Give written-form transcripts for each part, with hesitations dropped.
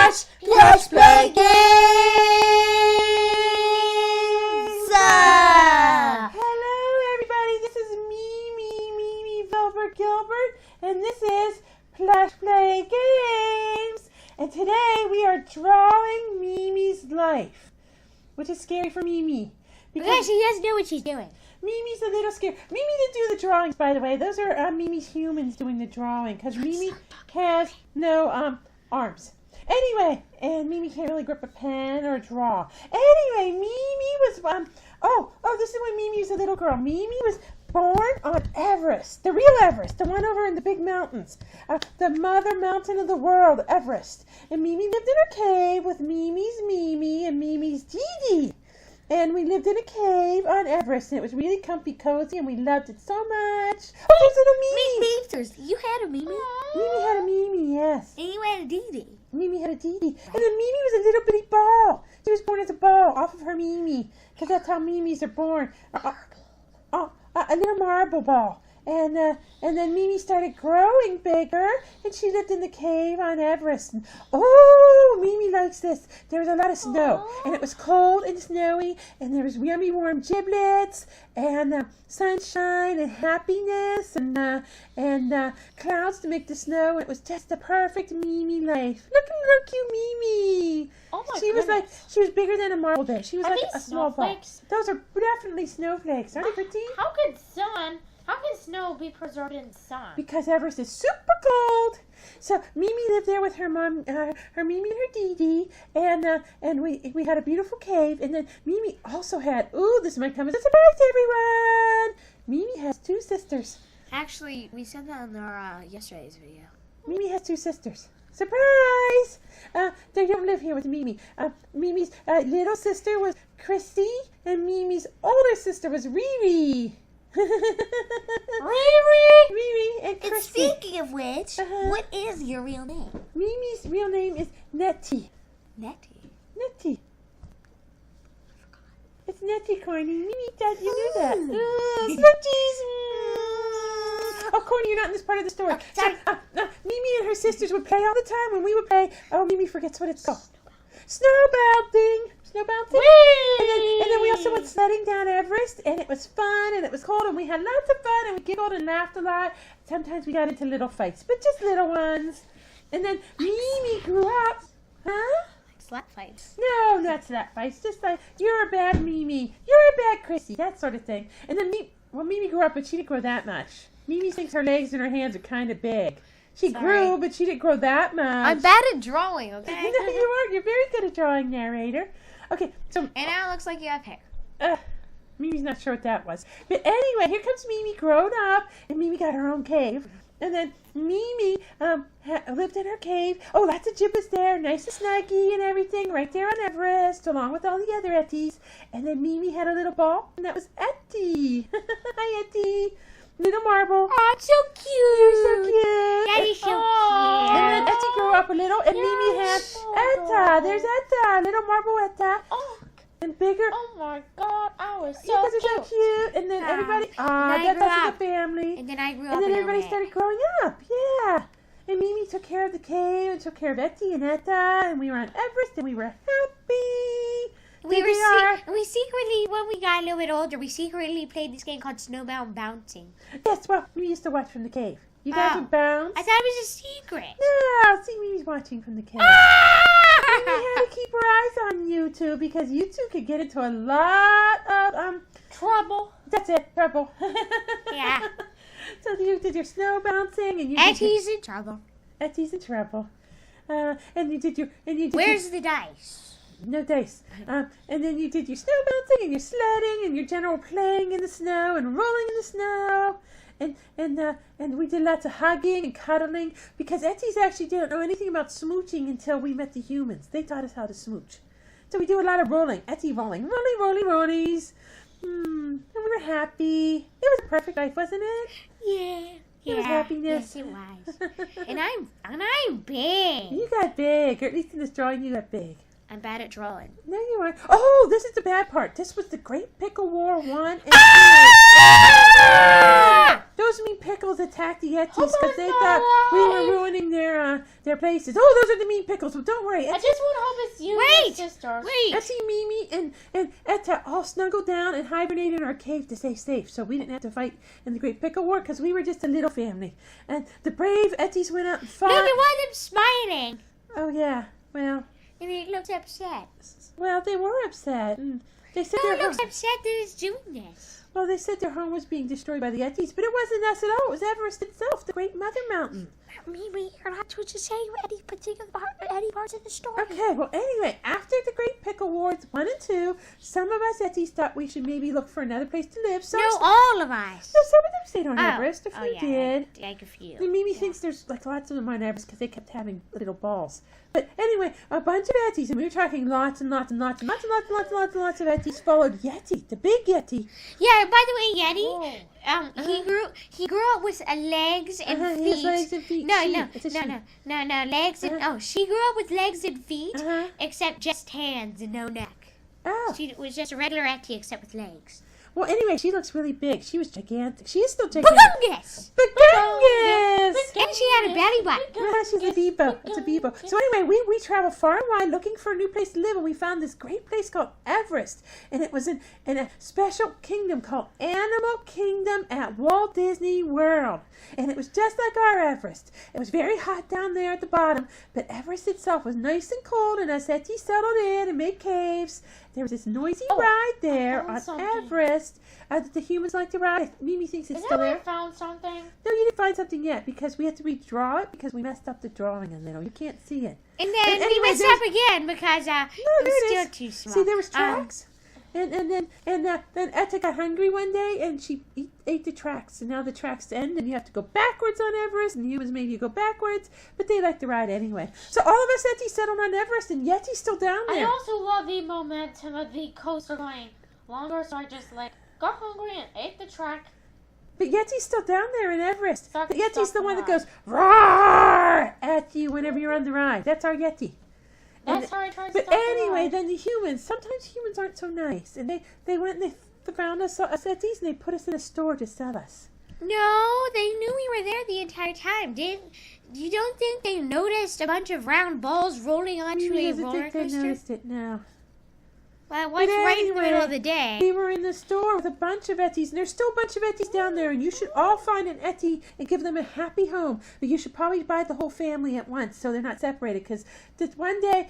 Plush Play Games! Hello everybody, this is me, Velbert Gilbert, and this is Plush Play Games. And today we are drawing Mimi's life, which is scary for Mimi. Because she doesn't know what she's doing. Mimi's a little scared. Mimi didn't do the drawings, by the way. Those are Mimi's humans doing the drawing, because Mimi has no arms. Anyway, and Mimi can't really grip a pen or draw. Anyway, Mimi was, this is when Mimi was a little girl. Mimi was born on Everest, the real Everest, the one over in the big mountains, the mother mountain of the world, Everest. And Mimi lived in her cave with Mimi's Mimi and Mimi's Dee. And we lived in a cave on Everest, and it was really comfy, cozy, and we loved it so much. Oh, there's little Mimi. You had a Mimi? Mimi had a Mimi, yes. And you had a Dee. Mimi had a Dee. And then Mimi was a little bitty ball. She was born as a ball off of her Mimi, because that's how Mimis are born. A little marble ball. And then Mimi started growing bigger, and she lived in the cave on Everest. And, Mimi likes this. There was a lot of snow, and it was cold and snowy, and there was yummy warm giblets, and sunshine and happiness, and clouds to make the snow. It was just the perfect Mimi life. Look at her cute Mimi. Oh my She was like, she was bigger than a marble bear. She was Are like these a small ball. snowflakes? Those are definitely snowflakes. Aren't they pretty? How can snow be preserved in the sun? Because Everest is super cold. So Mimi lived there with her mom, her Mimi and her Dee, and we had a beautiful cave. And then Mimi also had, this might come as a surprise to everyone. Mimi has two sisters. Actually, we said that in our yesterday's video. Mimi has two sisters. Surprise! They don't live here with Mimi. Mimi's little sister was Chrissy, and Mimi's older sister was Riri. Riri and And Chrissy. speaking of which, what is your real name? Mimi's real name is Nettie. Nettie. Nettie. It's Nettie, Corny. Mimi, Dad, you knew that. Smoochies. Oh, Corny, you're not in this part of the story. Oh, sorry. Mimi and her sisters would play all the time. When we would play, Mimi forgets what it's called. Snowbounding. And then we also went sledding down Everest, and it was fun, and it was cold, and we had lots of fun, and we giggled and laughed a lot. Sometimes we got into little fights, but just little ones. And then Mimi grew up. Huh? Slap fights. No, not slap fights. Just like, you're a bad Mimi. You're a bad Chrissy. That sort of thing. And then Mimi grew up, but she didn't grow that much. Mimi thinks her legs and her hands are kind of big. She grew, but she didn't grow that much. I'm bad at drawing, okay? No, you are. You're very good at drawing, narrator. Okay, so... And now it looks like you have hair. Mimi's not sure what that was. But anyway, here comes Mimi grown up, and Mimi got her own cave. And then Mimi lived in her cave. Oh, lots of giblets there, nice and snuggy and everything, right there on Everest, along with all the other Etties. And then Mimi had a little ball, and that was Etty. Hi, Etty. Little marble. Oh, it's so cute. You're so cute. Daddy's so And then cute. Etty grew up a little, and Mimi had Etta. There's Etta, little marble Etta. Oh, And bigger. oh my God, I was so You guys are cute. so cute. And then everybody, I that's grew us as up. a family. And then I grew up And then a little everybody bit. started growing up. Yeah. And Mimi took care of the cave and took care of Etty and Etta. And we were on Everest and we were happy. We secretly, when we got a little bit older, we secretly played this game called Snowbound Bouncing. Yes, well, we used to watch from the cave. You guys would bounce. I thought it was a secret. No, see, Mimi's watching from the cave. Mimi had to keep her eyes on you two because you two could get into a lot of Trouble. That's it, trouble. Yeah. So you did your snow bouncing and you Etty's in trouble. Etty's in trouble. And you did Where's the dice? no dice. And then you did your snow bouncing and your sledding and your general playing in the snow and rolling in the snow. And we did lots of hugging and cuddling because Etty's actually didn't know anything about smooching until we met the humans. They taught us how to smooch. So we do a lot of rolling. Etty rolling. Rollies. And we were happy. It was a perfect life, wasn't it? Yeah. It was happiness. Yes, it was. and I'm big. You got big, or at least in this drawing you got big. I'm bad at drawing. No, you aren't. Oh, this is the bad part. This was the Great Pickle War 1 and 2. Those mean pickles attacked the Yetis because they thought we were ruining their places. Oh, those are the mean pickles. Well, don't worry. I just want to hope it's you and your sisters. Wait! Etty, Mimi, and Etta all snuggled down and hibernated in our cave to stay safe, so we didn't have to fight in the Great Pickle War because we were just a little family. And the brave Etties went out and fought. Look at one of them smiling. Oh yeah, well, And he looks upset. they were upset. And they said Who their looks upset that he's doing this? Well, they said their home was being destroyed by the Yetis, but it wasn't us at all. It was Everest itself, the Great Mother Mountain. Maybe you're not supposed to say any particular any parts of the story. Okay, well, anyway, after the Great Pickle Wars 1 and 2, some of us Yetis thought we should maybe look for another place to live. No, all of us. No, some of them stayed on Everest. A few yeah, did. like a few. And Mimi thinks there's lots of them on Everest because they kept having little balls. But anyway, a bunch of Yetis, and we were talking lots and lots of Yetis followed Yeti, the big Yeti. Yeah, by the way, Yeti, he grew up with legs and feet. He has legs and feet. No, legs and she grew up with legs and feet, except just hands and no neck. Oh. She was just a regular Yeti except with legs. Well, anyway, she looks really big. She was gigantic. She is still gigantic. Bagungus! Bagungus! And she had a belly button. Yeah, she's a Bebo. It's a Bebo. So anyway, we traveled far and wide looking for a new place to live, and we found this great place called Everest. And it was in a special kingdom called Animal Kingdom at Walt Disney World. And it was just like our Everest. It was very hot down there at the bottom, but Everest itself was nice and cold, and us Etty settled in and made caves. There was this noisy ride there on Everest that the humans like to ride. Mimi thinks it's still there. I found something? No, you didn't find something yet because we had to redraw it because we messed up the drawing a little. You can't see it. And then we messed up again because it was still too small. See, there was tracks. And then Etta got hungry one day and she ate the tracks. And now the tracks end and you have to go backwards on Everest. And the humans made you go backwards. But they like to ride anyway. So all of us Etty settled on Everest and Yeti's still down there. I also love the momentum of the coaster going longer. So I just got hungry and ate the track. But Yeti's still down there in Everest. But Yeti's the one that goes roar at you whenever you're on the ride. That's our Yeti. That's how I tried to But stop anyway, the ride. then the humans, sometimes humans aren't so nice. And they went and they found us Etties and they put us in a store to sell us. No, they knew we were there the entire time. You don't think they noticed a bunch of round balls rolling onto a roller They coaster? noticed it now. Well, it was right in the middle of the day. We were in the store with a bunch of Etties, and there's still a bunch of Etties down there, and you should all find an Etty and give them a happy home. But you should probably buy the whole family at once so they're not separated. Because this one day,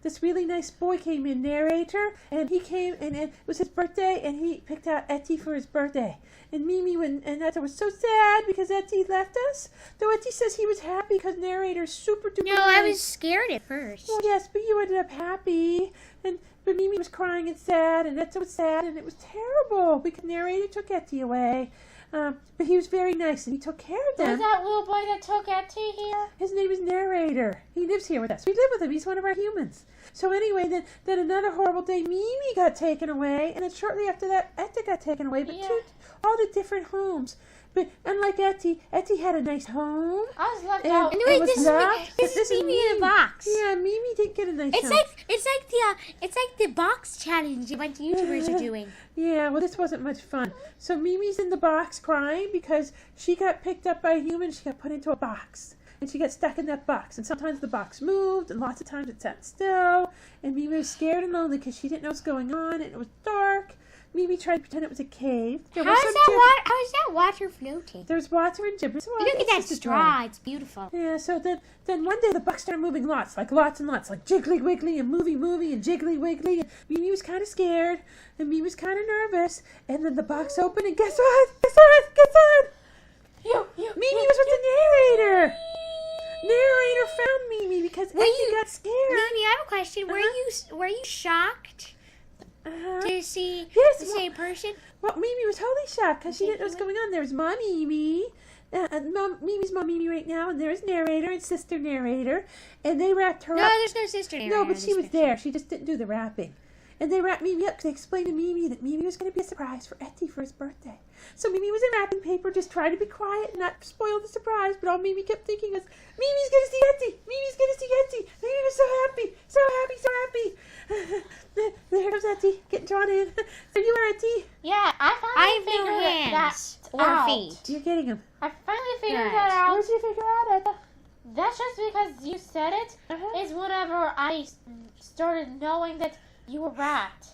this really nice boy came in, narrator, and he came, and it was his birthday, and he picked out Etty for his birthday. And Mimi and Etta was so sad because Etty left us. Though Etty says he was happy because narrator's super duper No, I was scared at first. Well, yes, but you ended up happy. But Mimi was crying and sad, and Etta was sad, and it was terrible because narrator took Etty away. But he was very nice, and he took care of them. Was that little boy that took Etty here? His name is Narrator. He lives here with us. We live with him. He's one of our humans. So anyway, then another horrible day, Mimi got taken away, and then shortly after that, Etta got taken away. But all the different homes. But unlike Etty had a nice home. I was left out. Anyway, was this is Mimi in a box. Yeah, Mimi did get a nice home. It's like the box challenge a bunch of YouTubers are doing. Yeah, well, this wasn't much fun. So Mimi's in the box crying because she got picked up by a human. She got put into a box. And she got stuck in that box. And sometimes the box moved, and lots of times it sat still. And Mimi was scared and lonely because she didn't know what was going on, and it was dark. Mimi tried to pretend it was a cave. How is that water floating? There was water and gibberish. Well, Look at that straw. It's beautiful. Yeah, so then one day the box started moving lots and lots, like Jiggly Wiggly and Movie and Jiggly Wiggly. And Mimi was kind of scared, and Mimi was kind of nervous. And then the box opened, and guess what? Mimi was with the narrator. Narrator found Mimi because Etty got scared. Mimi, I have a question. Were you shocked to see the same person? Well, Mimi was totally shocked because she didn't know what's going on. There was Mom Mimi, Mimi's Mom Mimi right now, and there's Narrator and Sister Narrator, and they wrapped her up. No, there's no Sister Narrator. No, but she was there. She just didn't do the wrapping. And they wrapped Mimi up because they explained to Mimi that Mimi was going to be a surprise for Etty for his birthday. So Mimi was in wrapping paper, just trying to be quiet and not spoil the surprise. But all Mimi kept thinking was, Mimi's going to see Etty. Mimi's going to see Etty. Mimi was so happy. So happy, so happy. There comes Auntie, getting drawn in. There you are, Auntie. Yeah, I I finally have no figured hands that or out. feet. You're getting him. I finally figured Right. that out. Where'd you figure out, Etta? That's just because you said it. Uh-huh. Is whenever I started knowing that you were wrapped.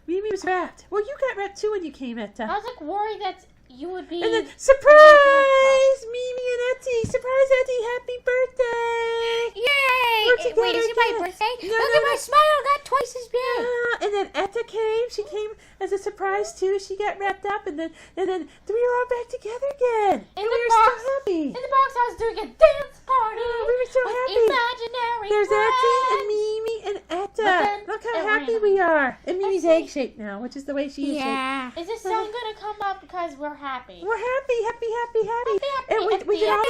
Mimi was wrapped. Well, you got wrapped too when you came, Etta. I was like worried that you would be. And then, surprise! Mimi and Etty! Surprise, Etty! Happy birthday! Yay! We're together Wait, is it my again. birthday? No, Look no, at my no. smile got twice as big. And then Etta came. She came as a surprise too. She got wrapped up, and then we were all back together again. In And the we were box. so happy. In the box, I was doing a dance party. Oh, we were so with happy. Imaginary There's Etty and friends. Mimi and Etta. then Look how it happy ran. we are. And Mimi's see. egg shaped now, which is the way she is shaped. Yeah. Is this song gonna come up because we're happy? We're happy, happy, happy, happy. Happy, And we happy, did all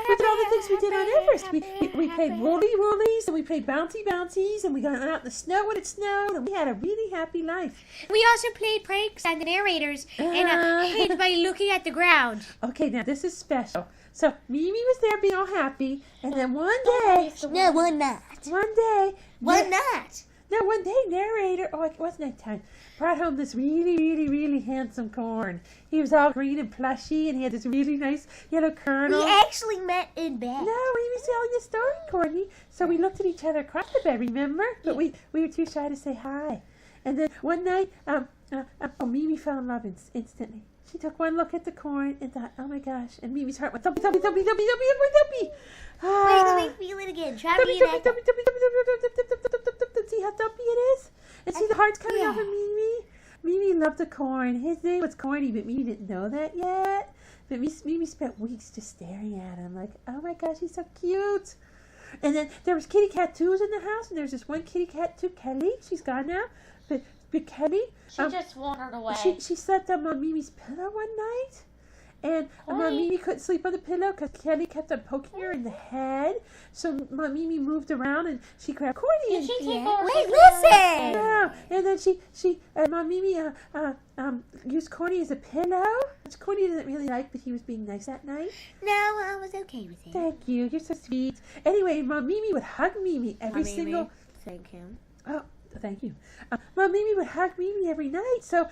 happy, the things we did on Everest. We played happy. rollies, and we played bouncy bouncies, and we got out in the snow when it snowed, and we had a really happy life. We also played pranks on the narrators and hid by looking at the ground. Okay, now this is special. So Mimi was there being all happy, and then one day, one not. one day, not. no, one day, narrator, oh, it was nighttime, brought home this really, really, really handsome corn. He was all green and plushy, and he had this really nice yellow kernel. We actually met in bed. No, he was telling the story, Courtney. So we looked at each other across the bed, remember? But we were too shy to say hi. And then one night, Mimi fell in love instantly. She took one look at the corn and thought, oh my gosh. And Mimi's heart went thumpy, thumpy, thumpy, thumpy, thumpy, thumpy, thumpy. Wait, let me feel it again. Try to Thumpy, be thumpy, an thumpy, thumpy, thumpy, thumpy, thumpy, thumpy. See how thumpy it is? And see the heart's coming off of Mimi? Mimi loved the corn. His name was Corny, but Mimi didn't know that yet. But Mimi spent weeks just staring at him like, oh my gosh, he's so cute. And then there was kitty cat twos in the house, and there's this one kitty cat too, Kelly. She's gone now. But Kelly, She just wandered away. she slept on Mimi's pillow one night. And Mimi couldn't sleep on the pillow because Kelly kept on poking her in the head. So Mimi moved around and she grabbed Corny. Did And she take over? Wait, listen. no, and then she Mimi used Corny as a pillow, which Corny didn't really like, but he was being nice that night. No, I was okay with it. Thank you, you're so sweet. Anyway, Mimi would hug Mimi every single. Thank him. Oh, thank you. Mimi would hug Mimi every night, so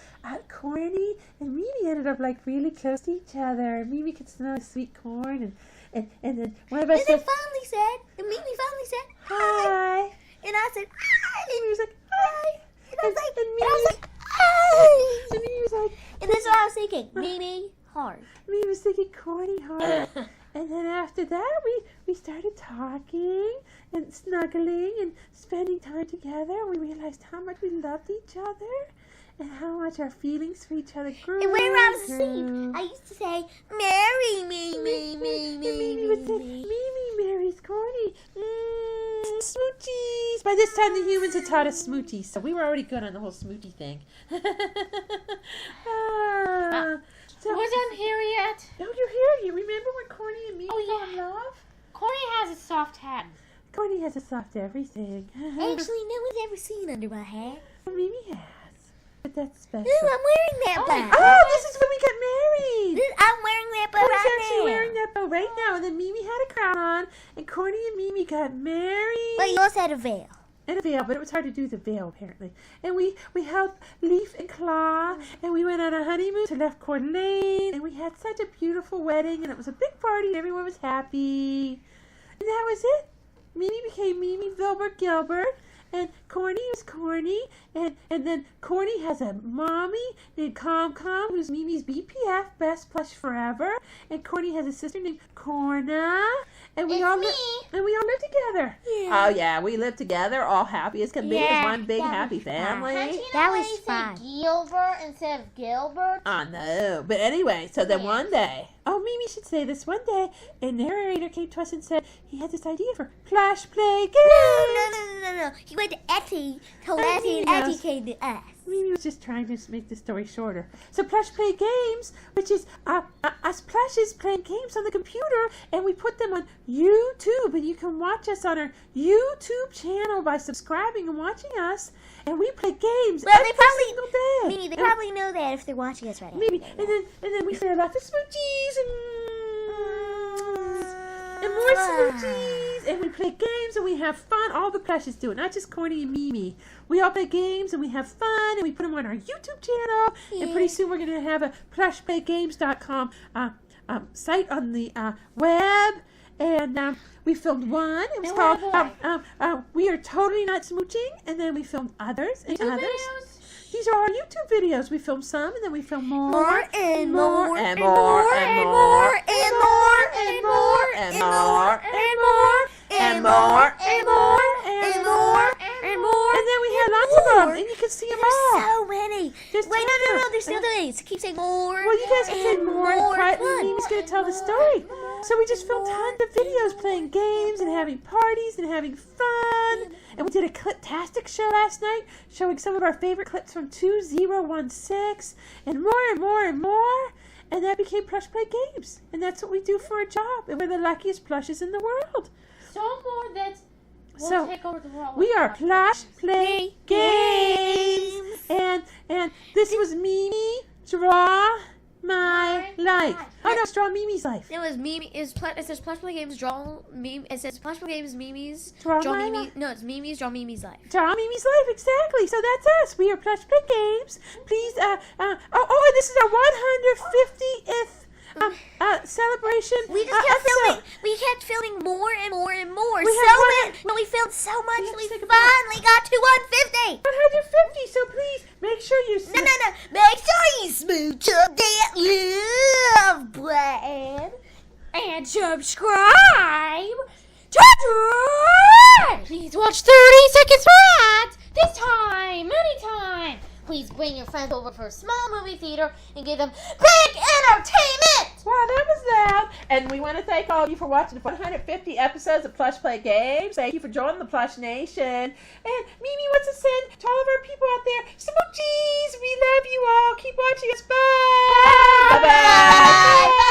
Corny and Mimi ended up like really close to each other. Mimi could smell the sweet corn, and then one of us And said, then finally said, and Mimi finally said, hi. and I said, hi. And Mimi was like, hi. And I was like, and and I was like, and hi. Mimi was like, And that's what I was thinking. Mimi, hard. Mimi was thinking Corny hard. And then after that, we started talking and snuggling and spending time together. We realized how much we loved each other and how much our feelings for each other grew. And whenever I was and asleep, grew. I used to say, marry me, And Mimi would say, Mimi marries Corny. Smoochies. By this time, the humans had taught us smoochies, so we were already good on the whole smoochie thing. So, Wasn't here yet. oh, you're here. You remember when Corny and Mimi Oh, fell in love? Corny has a soft hat. Corny has a soft everything. Actually, no one's ever seen under my hat. Mimi has. But that's special. Ooh, I'm wearing that bow. Oh, this is when we got married. I'm wearing that bow Corny's right actually now. wearing that bow right now. And then Mimi had a crown on. And Corny and Mimi got married. But you also had a veil. And a veil, but it was hard to do the veil, apparently. And we held Leaf and Claw, and we went on a honeymoon to Left Court Lane, and we had such a beautiful wedding, and it was a big party, and everyone was happy. And that was it. Mimi became Mimi Gilbert, and Corny was Corny, and then Corny has a mommy named Com, who's Mimi's BPF, Best Plush Forever, and Corny has a sister named Corna, and we all live together. Yeah. Oh yeah, we live together, all happy as can be, as one big happy family. That was fun. Gilbert instead of Gilbert? I know, but anyway, so then one day, oh, Mimi should say this, one day, a narrator came to us and said he had this idea for Plush Play Games. No. He went to Etty, told Oh, Etty, and Mimi Etty knows. came to us. Mimi was just trying to make the story shorter. So Plush Play Games, which is us plushes playing games on the computer, and we put them on YouTube, and you can watch us on our YouTube channel by subscribing and watching us, and we play games Well, every they probably, single day. Mimi, they probably know that if they're watching us right now. Maybe, and then we say lots of smoochies and more smoochies, and we play games and we have fun. All the plushes do it, not just Corny and Mimi. We all play games and we have fun and we put them on our YouTube channel. Yeah. And pretty soon we're going to have a plushplaygames.com site on the web. And we filmed one. It was called We Are Totally Not Smooching. And then we filmed others and YouTube others. videos? These are our YouTube videos. We filmed some and then we filmed more. More and more and and more more and and more more and more and more and more and more and more and more and more and more. And then we had lots of them, and you can see them all. There's so many. There's Wait, tons no. of There's still things. Keep saying more. Well, you guys can say and more and quietly. fun. Mimi's going to tell the story. So we just filmed tons of videos playing games and having parties and having fun. And we did a Cliptastic show last night showing some of our favorite clips from 2016 and more and more and more. And that became Plush Play Games. And that's what we do for a job. And we're the luckiest plushes in the world. So more that will So, take over the world. We are Plush Play Games. And this was Mimi Draw My Life. Oh no, it's Draw Mimi's Life. It was Mimi. It says Plush Play Games draw Mimi. It says Plush Play Games Mimi's Draw draw My Mimi. Life. No, it's Mimi's draw Mimi's life. Draw Mimi's Life, exactly. So that's us. We are Plush Play Games. Please, and this is our 150th celebration. We just kept episode. filming. We kept filming more and more and more. We had But we filmed so much. have to We take a break. finally got to 150. 150. So please make sure you. No. Make sure you smooch up that love button and subscribe to Dread. Please watch 30 Seconds Flat this time, anytime. Please bring your friends over for a small movie theater and give them big entertainment. Wow, that was loud. And we want to thank all of you for watching the 150 episodes of Plush Play Games. Thank you for joining the Plush Nation. And Mimi wants to send to all of our people out there, Smoochies. We love you all. Keep watching us. Bye. Bye-bye. Bye.